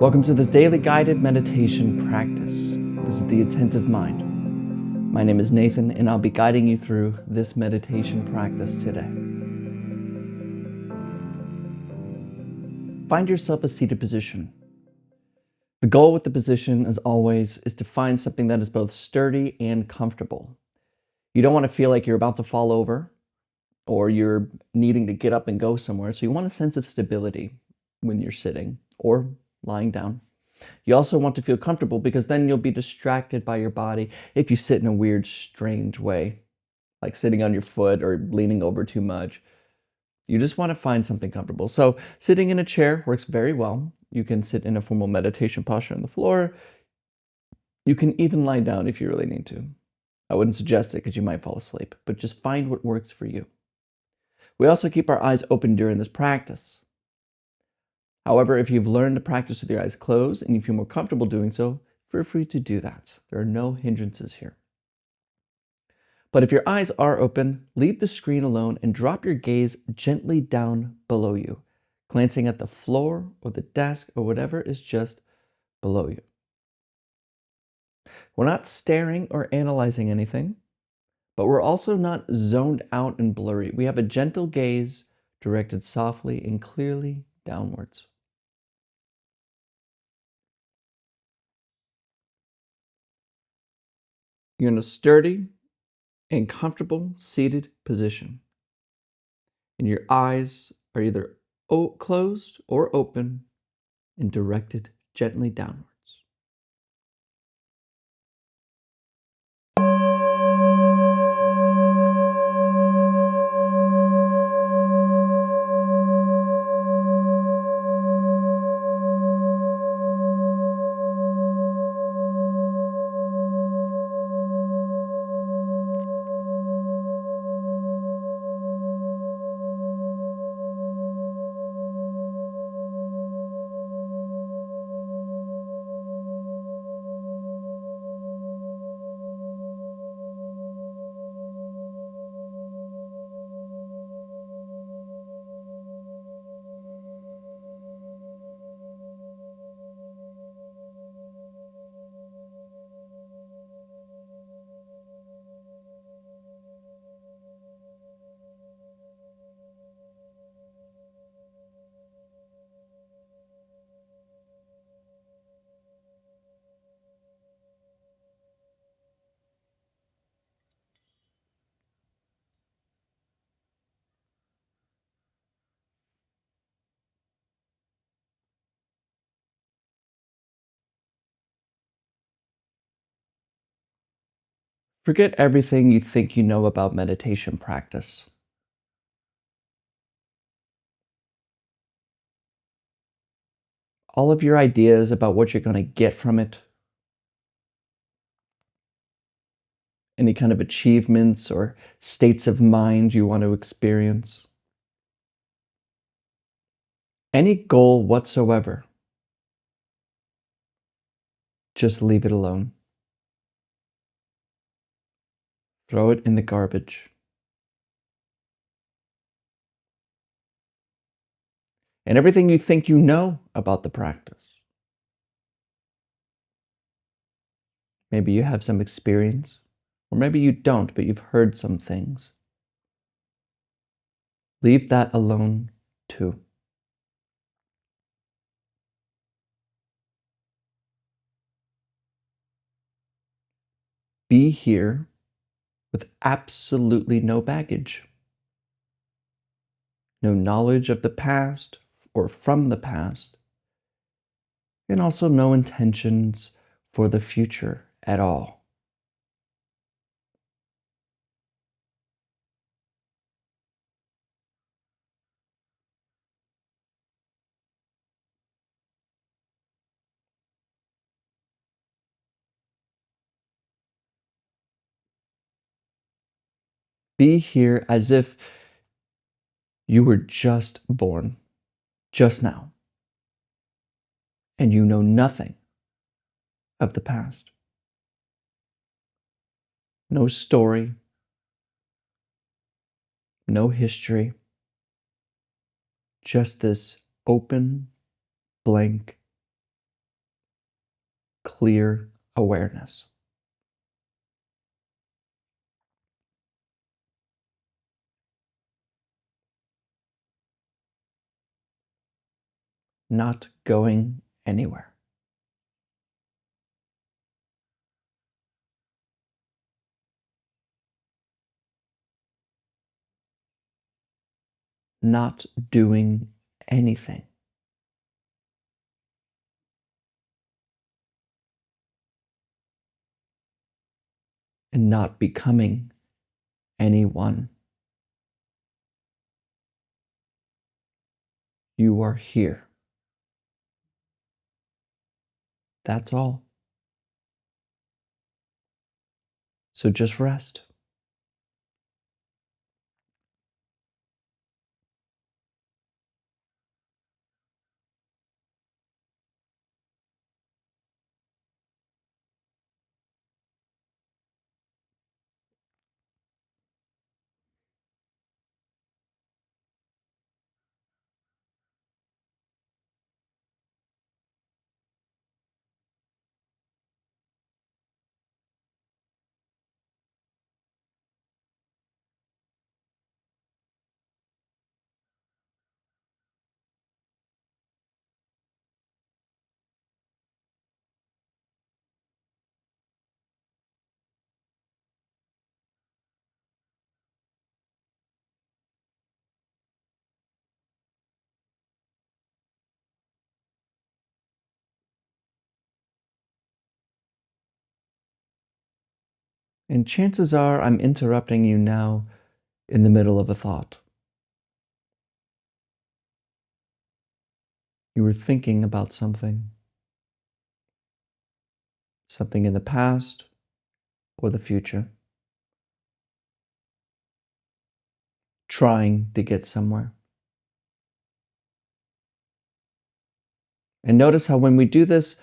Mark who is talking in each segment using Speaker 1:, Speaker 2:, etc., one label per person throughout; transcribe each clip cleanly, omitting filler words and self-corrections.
Speaker 1: Welcome to this daily guided meditation practice. This is the Attentive Mind. My name is Nathan, and I'll be guiding you through this meditation practice today. Find yourself a seated position. The goal with the position, as always, is to find something that is both sturdy and comfortable. You don't want to feel like you're about to fall over or you're needing to get up and go somewhere, so you want a sense of stability when you're sitting or lying down. You also want to feel comfortable because then you'll be distracted by your body if you sit in a weird, strange way, like sitting on your foot or leaning over too much. You just want to find something comfortable. So, sitting in a chair works very well. You can sit in a formal meditation posture on the floor. You can even lie down if you really need to. I wouldn't suggest it because you might fall asleep, but just find what works for you. We also keep our eyes open during this practice. However, if you've learned to practice with your eyes closed and you feel more comfortable doing so, feel free to do that. There are no hindrances here. But if your eyes are open, leave the screen alone and drop your gaze gently down below you, glancing at the floor or the desk or whatever is just below you. We're not staring or analyzing anything, but we're also not zoned out and blurry. We have a gentle gaze directed softly and clearly downwards. You're in a sturdy and comfortable seated position, and your eyes are either closed or open and directed gently downwards. Forget everything you think you know about meditation practice. All of your ideas about what you're going to get from it, any kind of achievements or states of mind you want to experience, any goal whatsoever, just leave it alone. Throw it in the garbage. And everything you think you know about the practice. Maybe you have some experience, or maybe you don't, but you've heard some things. Leave that alone too. Be here with absolutely no baggage, no knowledge of the past or from the past, and also no intentions for the future at all. Be here as if you were just born, just now, and you know nothing of the past. No story, no history, just this open, blank clear awareness. Not going anywhere. Not doing anything. And not becoming anyone. You are here. That's all. So just rest. And chances are I'm interrupting you now in the middle of a thought. You were thinking about something in the past or the future, trying to get somewhere. And notice how when we do this,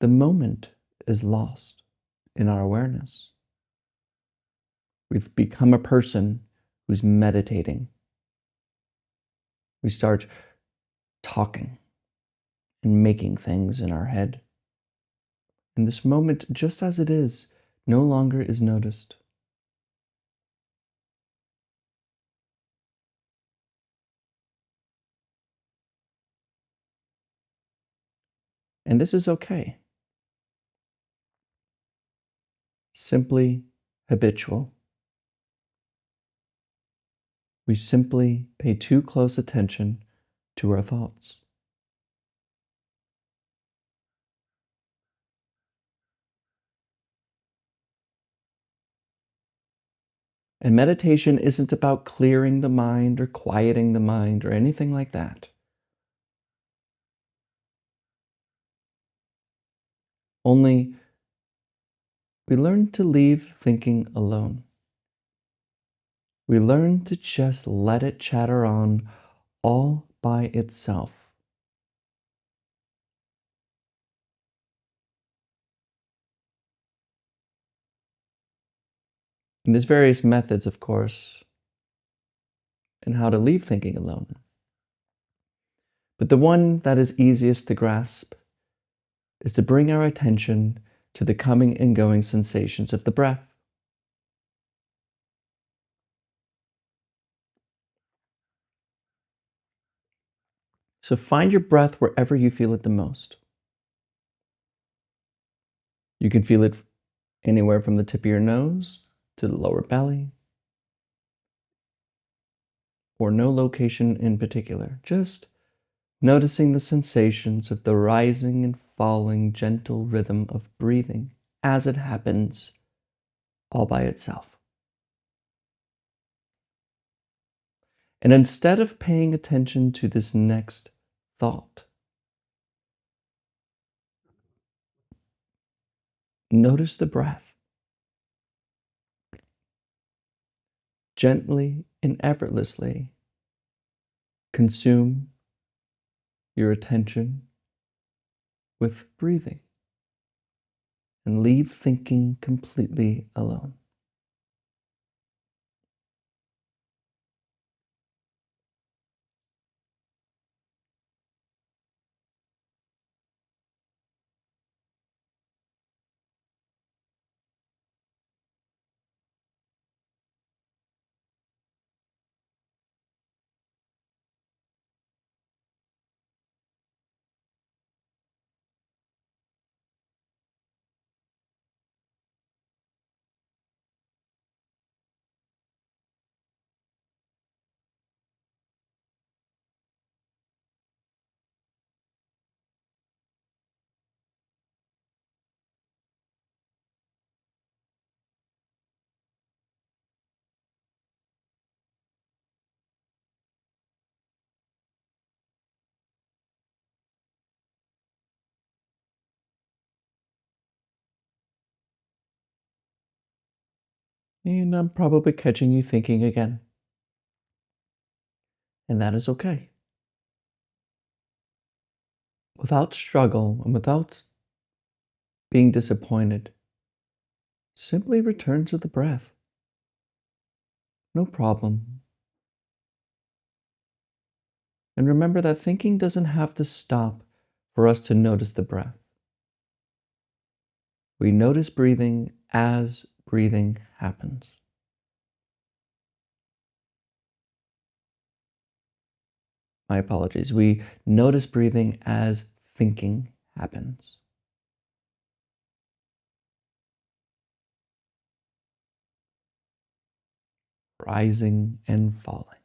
Speaker 1: the moment is lost in our awareness. We've become a person who's meditating. We start talking and making things in our head. And this moment, just as it is, no longer is noticed. And this is okay. Simply habitual. We simply pay too close attention to our thoughts. And meditation isn't about clearing the mind or quieting the mind or anything like that. Only we learn to leave thinking alone. We learn to just let it chatter on all by itself. And there's various methods, of course, in how to leave thinking alone. But the one that is easiest to grasp is to bring our attention to the coming and going sensations of the breath. So find your breath wherever you feel it the most. You can feel it anywhere from the tip of your nose to the lower belly, or no location in particular. Just noticing the sensations of the rising and falling gentle rhythm of breathing as it happens all by itself. And instead of paying attention to this next thought, notice the breath. Gently and effortlessly consume your attention with breathing and leave thinking completely alone. And I'm probably catching you thinking again. And that is okay. Without struggle and without being disappointed, simply return to the breath. No problem. And remember that thinking doesn't have to stop for us to notice the breath. We notice breathing as breathing happens. My apologies. We notice breathing as thinking happens. Rising and falling.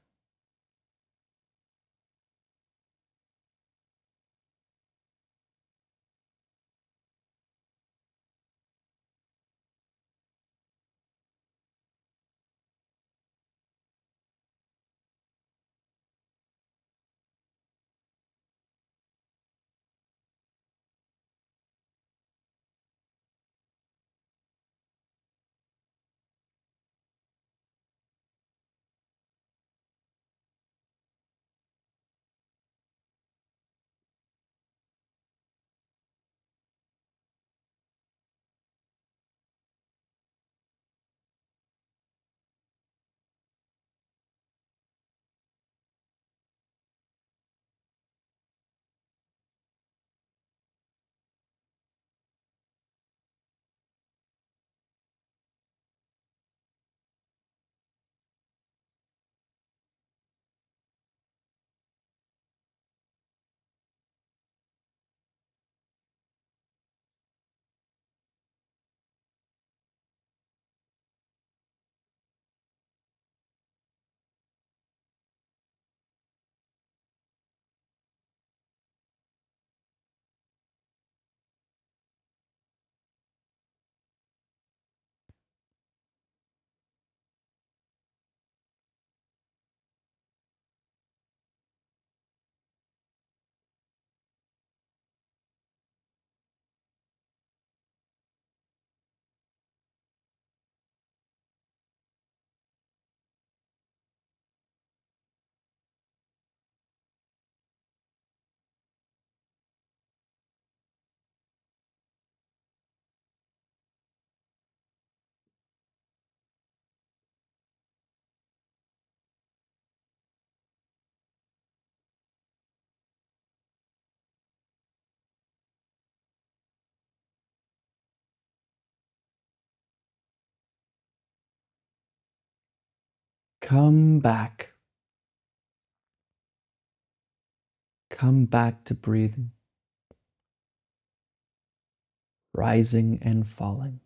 Speaker 1: Come back. Come back to breathing, rising and falling.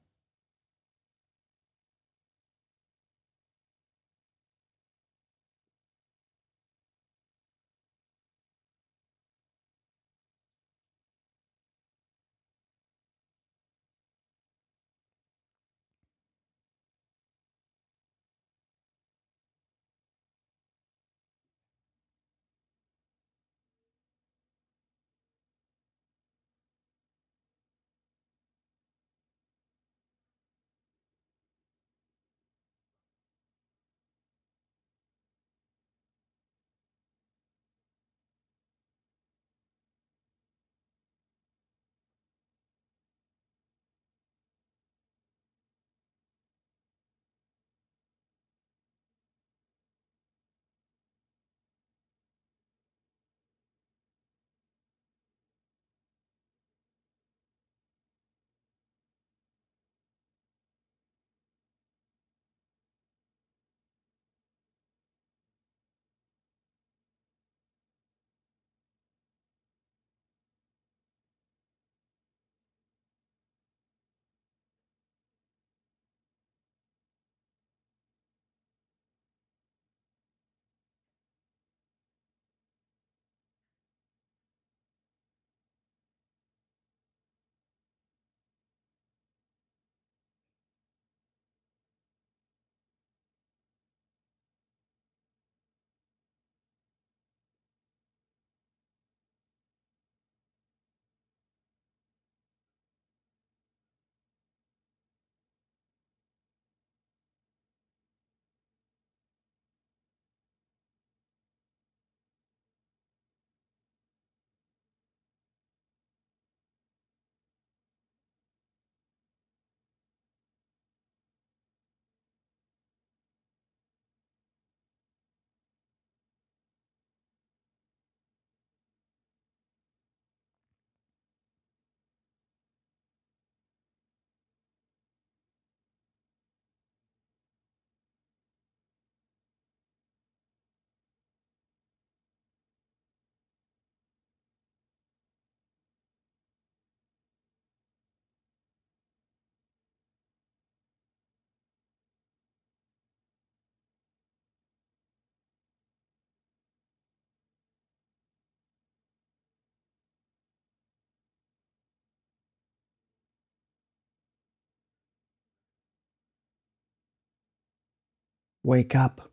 Speaker 1: Wake up.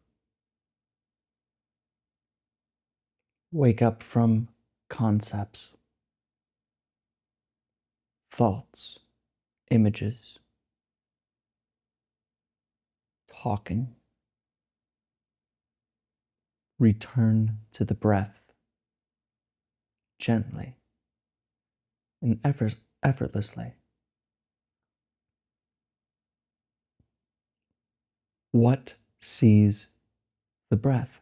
Speaker 1: Wake up from concepts, thoughts, images, talking. Return to the breath gently and effortlessly. What sees the breath?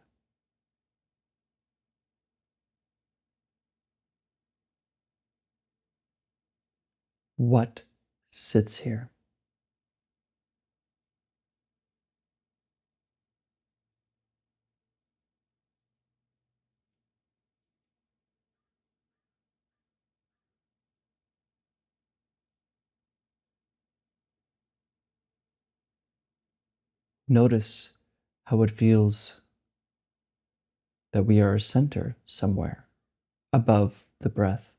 Speaker 1: What sits here? Notice how it feels that we are a center somewhere above the breath,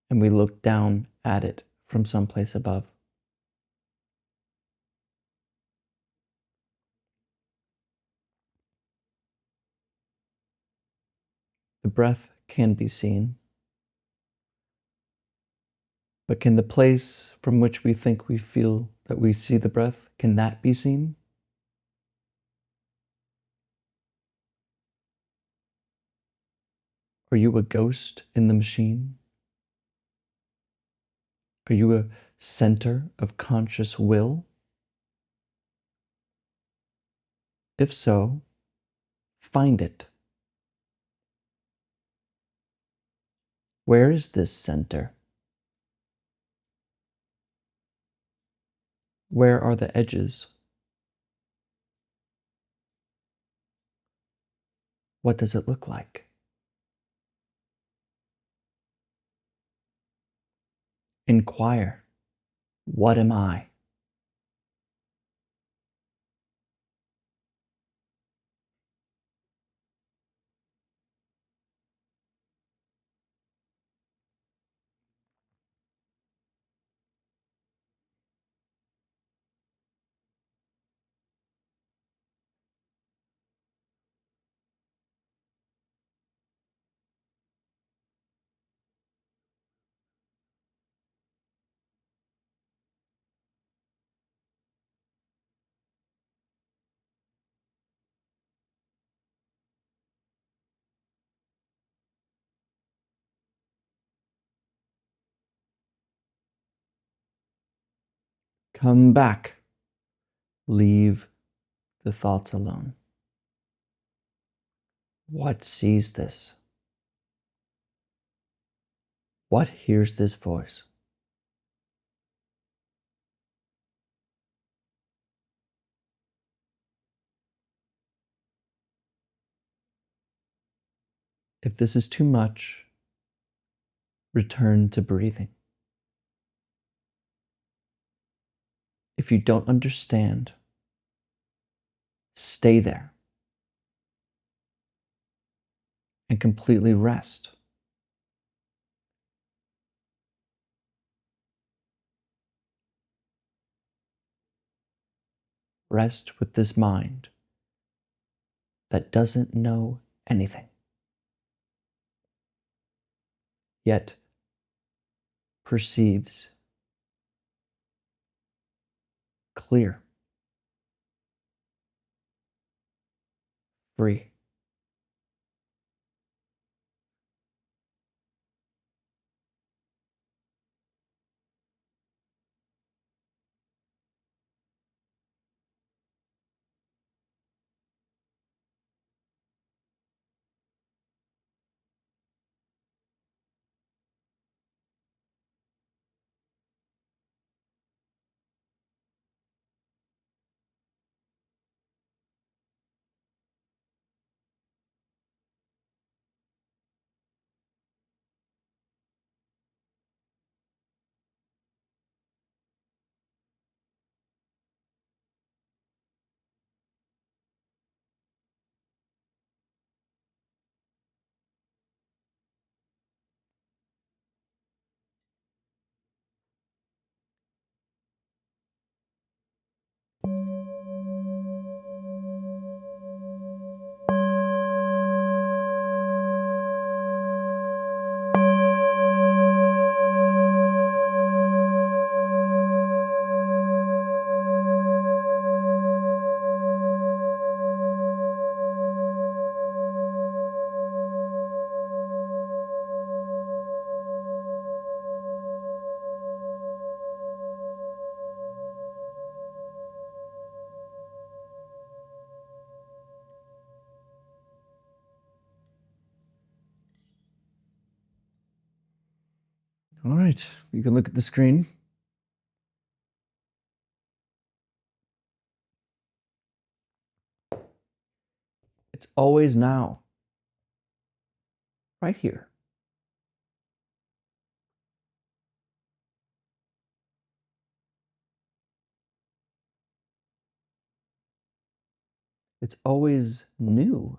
Speaker 1: and we look down at it from someplace above. The breath can be seen, but can the place from which we think we feel that we see the breath, can that be seen? Are you a ghost in the machine? Are you a center of conscious will? If so, find it. Where is this center? Where are the edges? What does it look like? Inquire, what am I? Come back. Leave the thoughts alone. What sees this? What hears this voice? If this is too much, return to breathing. If you don't understand, stay there and completely rest. Rest with this mind that doesn't know anything, yet perceives clear, free. All right, you can look at the screen. It's always now, right here. It's always new.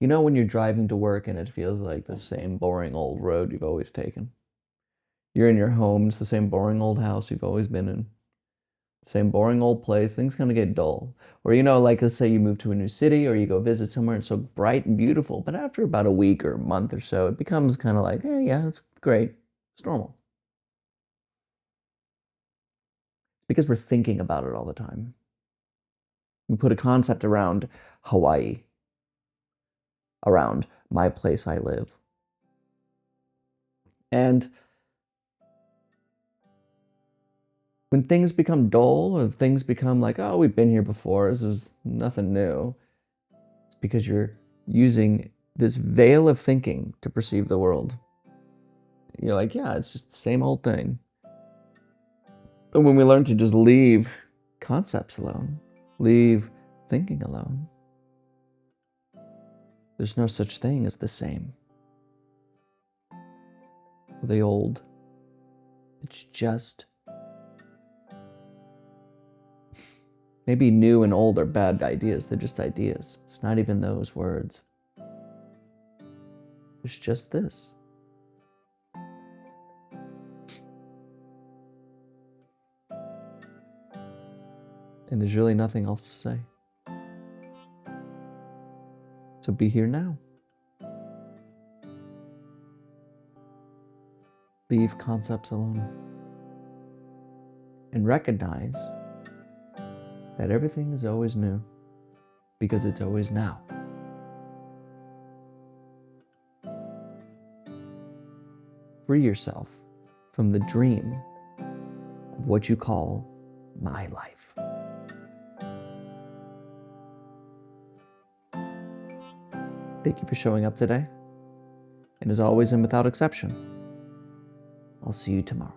Speaker 1: You know when you're driving to work and it feels like the same boring old road you've always taken? You're in your home, it's the same boring old house you've always been in. Same boring old place, things kind of get dull. Or, like let's say you move to a new city or you go visit somewhere and it's so bright and beautiful, but after about a week or a month or so, it becomes kind of like, yeah, it's great. It's normal. Because we're thinking about it all the time. We put a concept around Hawaii, around my place I live. And when things become dull, or things become like, oh, we've been here before, this is nothing new, it's because you're using this veil of thinking to perceive the world. You're like, yeah, it's just the same old thing. But when we learn to just leave concepts alone, leave thinking alone, there's no such thing as the same or the old. It's just maybe new and old are bad ideas. They're just ideas. It's not even those words. There's just this. And there's really nothing else to say. So be here now. Leave concepts alone. And recognize that everything is always new because it's always now. Free yourself from the dream of what you call my life. Thank you for showing up today. And as always and without exception, I'll see you tomorrow.